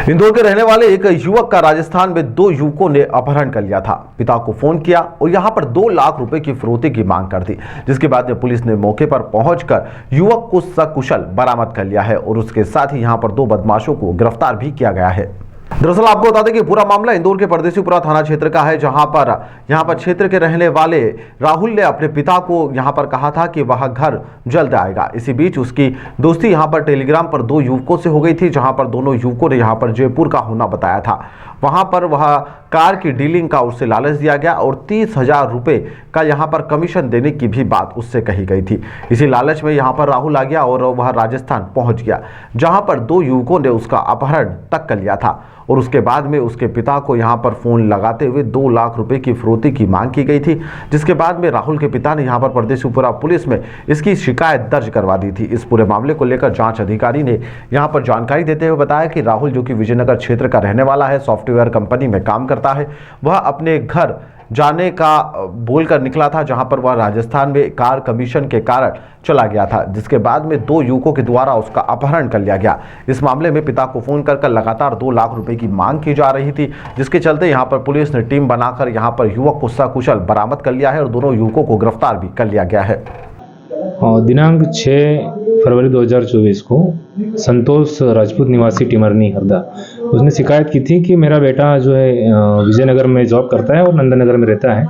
इंदौर के रहने वाले एक युवक का राजस्थान में दो युवकों ने अपहरण कर लिया था। पिता को फोन किया और यहां पर 2 लाख रुपए की फिरौती की मांग कर दी, जिसके बाद में पुलिस ने मौके पर पहुंचकर युवक को सकुशल बरामद कर लिया है और उसके साथ ही यहां पर 2 बदमाशों को गिरफ्तार भी किया गया है। दरअसल आपको बता दें कि पूरा मामला इंदौर के परदेसीपुरा थाना क्षेत्र का है, जहां पर क्षेत्र के रहने वाले राहुल ने अपने पिता को यहां पर कहा था कि वह घर जल्द आएगा। इसी बीच उसकी दोस्ती यहां पर टेलीग्राम पर 2 युवकों से हो गई थी, जहां पर दोनों युवकों ने यहां पर जयपुर का होना बताया था। वहां पर वह कार की डीलिंग का उससे लालच दिया गया और 30,000 रुपए का यहां पर कमीशन देने की भी बात उससे कही गई थी। इसी लालच में यहां पर राहुल आ गया और वह राजस्थान पहुंच गया, जहां पर 2 युवकों ने उसका अपहरण तक कर लिया था और उसके बाद में उसके पिता को यहां पर फोन लगाते हुए 2 लाख रुपए की फिरौती की मांग की गई थी, जिसके बाद में राहुल के पिता ने यहां पर परदेसीपुरा पुलिस में इसकी शिकायत दर्ज करवा दी थी। इस पूरे मामले को लेकर जांच अधिकारी ने यहां पर जानकारी देते हुए बताया कि राहुल, जो कि विजयनगर क्षेत्र का रहने वाला है, सॉफ्टवेयर कंपनी में काम करता है, वह अपने घर जाने का बोलकर निकला था, जहां पर वह राजस्थान में कार कमीशन के कारण चला गया था, जिसके बाद में 2 युवकों के द्वारा उसका अपहरण कर लिया गया। इस मामले में पिता को फोन कर लगातार 2 लाख रुपए की मांग की जा रही थी, जिसके चलते यहां पर पुलिस ने टीम बनाकर यहां पर युवक को सकुशल बरामद कर लिया है और दोनों युवकों को गिरफ्तार भी कर लिया गया है। दिनांक 6 फरवरी 2024 को संतोष राजपूत निवासी टिमरनी हरदा, उसने शिकायत की थी कि मेरा बेटा जो है विजयनगर में जॉब करता है और नंदनगर में रहता है।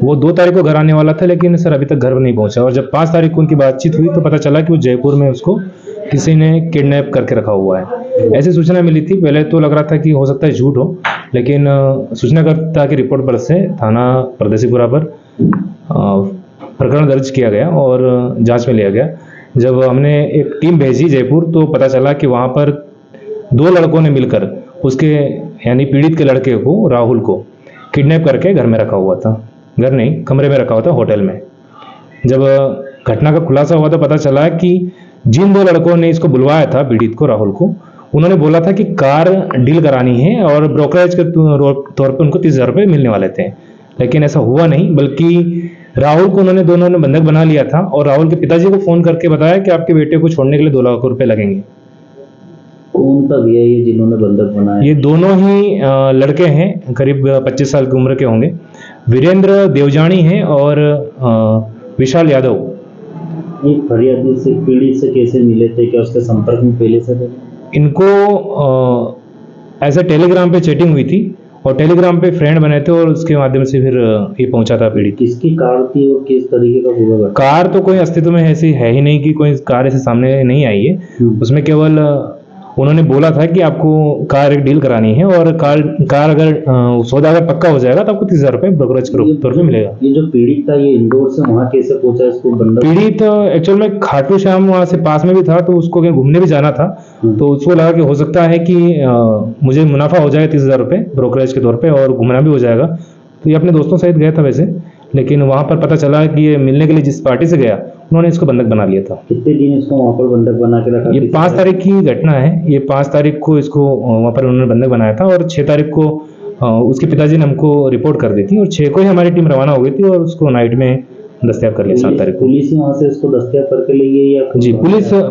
वो 2 तारीख को घर आने वाला था, लेकिन सर अभी तक घर नहीं पहुंचा। और जब 5 तारीख को उनकी बातचीत हुई तो पता चला कि वो जयपुर में उसको किसी ने किडनैप करके रखा हुआ है। ऐसी सूचना मिली थी। पहले तो लग रहा था कि हो सकता है झूठ हो, लेकिन सूचनाकर्ता की रिपोर्ट पर से थाना परदेसीपुरा पर प्रकरण दर्ज किया गया और जांच में लिया गया। जब हमने एक टीम भेजी जयपुर तो पता चला कि वहां पर 2 लड़कों ने मिलकर उसके यानी पीड़ित के लड़के को, राहुल को, किडनैप करके घर में रखा हुआ था। घर नहीं, कमरे में रखा हुआ था होटल में। जब घटना का खुलासा हुआ तो पता चला कि जिन 2 लड़कों ने इसको बुलवाया था, पीड़ित को, राहुल को, उन्होंने बोला था कि कार डील करानी है और ब्रोकरेज के तौर पर उनको 30,000 रुपये मिलने वाले थे, लेकिन ऐसा हुआ नहीं। बल्कि राहुल को दोनों ने बंधक बना लिया था और राहुल के पिताजी को फोन करके बताया कि आपके बेटे को छोड़ने के लिए 2 लाख रुपए लगेंगे। कौन था भैया ये जिन्होंने बंधक बनाया? ये दोनों ही लड़के हैं, करीब 25 साल की उम्र के होंगे। वीरेंद्र देवजानी है और विशाल यादव। ये फरियादी से, पीड़ित से कैसे मिले थे? क्या उसके संपर्क में पहले से थे? इनको ऐसे टेलीग्राम पे चैटिंग हुई थी और टेलीग्राम पे फ्रेंड बने थे और उसके माध्यम से फिर ये पहुंचा था पीड़ित। किसकी कार थी और किस तरीके का पूरा? कार तो कोई अस्तित्व में ऐसी है ही नहीं कि कोई कार ऐसे सामने नहीं आई है। उसमें केवल उन्होंने बोला था कि आपको कार एक डील करानी है और कार अगर सौदा अगर पक्का हो जाएगा तो आपको 30,000 रुपये ब्रोकरेज के तौर पे मिलेगा। ये जो पीड़ित था, ये इंदौर से वहाँ कैसे पहुंचा? इसको बंधक पीड़ित एक्चुअल में खाटू श्याम वहाँ से पास में भी था, तो उसको घूमने भी जाना था, तो उसको लगा कि हो सकता है कि मुझे मुनाफा हो जाए 30,000 रुपये ब्रोकरेज के तौर पे और घूमना भी हो जाएगा। तो ये अपने दोस्तों सहित गया था वैसे, लेकिन वहां पर पता चला कि ये मिलने के लिए जिस पार्टी से गया उन्होंने इसको बंधक बना लिया था। कितने दिन इसको वहां पर बंधक बना के रखा? ये 5 तारीख की घटना है। ये 5 तारीख को इसको वहां पर उन्होंने बंधक बनाया था और 6 तारीख को उसके पिताजी ने हमको रिपोर्ट कर दी थी और 6 को ही हमारी टीम रवाना हो गई थी और उसको नाइट में दस्तयाब कर लिया। 7 तारीख को पुलिस ही वहां से इसको दस्तयाब करके ले गई या? जी,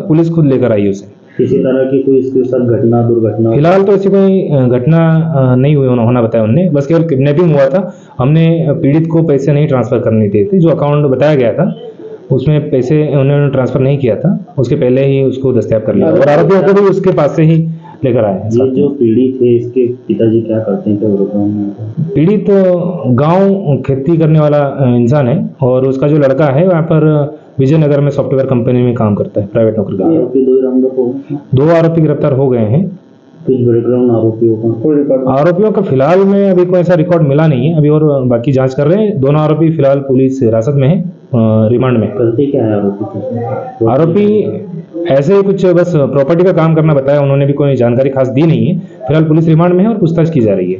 पुलिस खुद लेकर आई उसे। किसी तरह की कोई इसके साथ घटना, दुर्घटना? फिलहाल तो ऐसी कोई घटना नहीं हुई होना बताया उन्होंने, बस केवल किडनैपिंग हुआ था। हमने पीड़ित को पैसे नहीं ट्रांसफर करने दिए थे। जो अकाउंट बताया गया था उसमें पैसे उन्होंने ट्रांसफर नहीं किया था, उसके पहले ही उसको दस्तयाब कर लिया और आरोपियों को भी उसके पास से ही लेकर आए। ये जो पीड़ित है, इसके पिताजी क्या करते हैं? क्या पीड़ित गाँव खेती करने वाला इंसान है और उसका जो लड़का है वहाँ पर विजयनगर में सॉफ्टवेयर कंपनी में काम करता है, प्राइवेट नौकरी करता है। 2 आरोपी गिरफ्तार हो गए हैं। आरोपियों का फिलहाल में अभी कोई ऐसा रिकॉर्ड मिला नहीं है, अभी और बाकी जांच कर रहे हैं। दोनों आरोपी फिलहाल पुलिस हिरासत में है, रिमांड में। करते क्या है आरोपी ऐसे ही कुछ बस प्रॉपर्टी का काम करना बताया उन्होंने, भी कोई जानकारी खास दी नहीं है। फिलहाल पुलिस रिमांड में है और पूछताछ की जा रही है।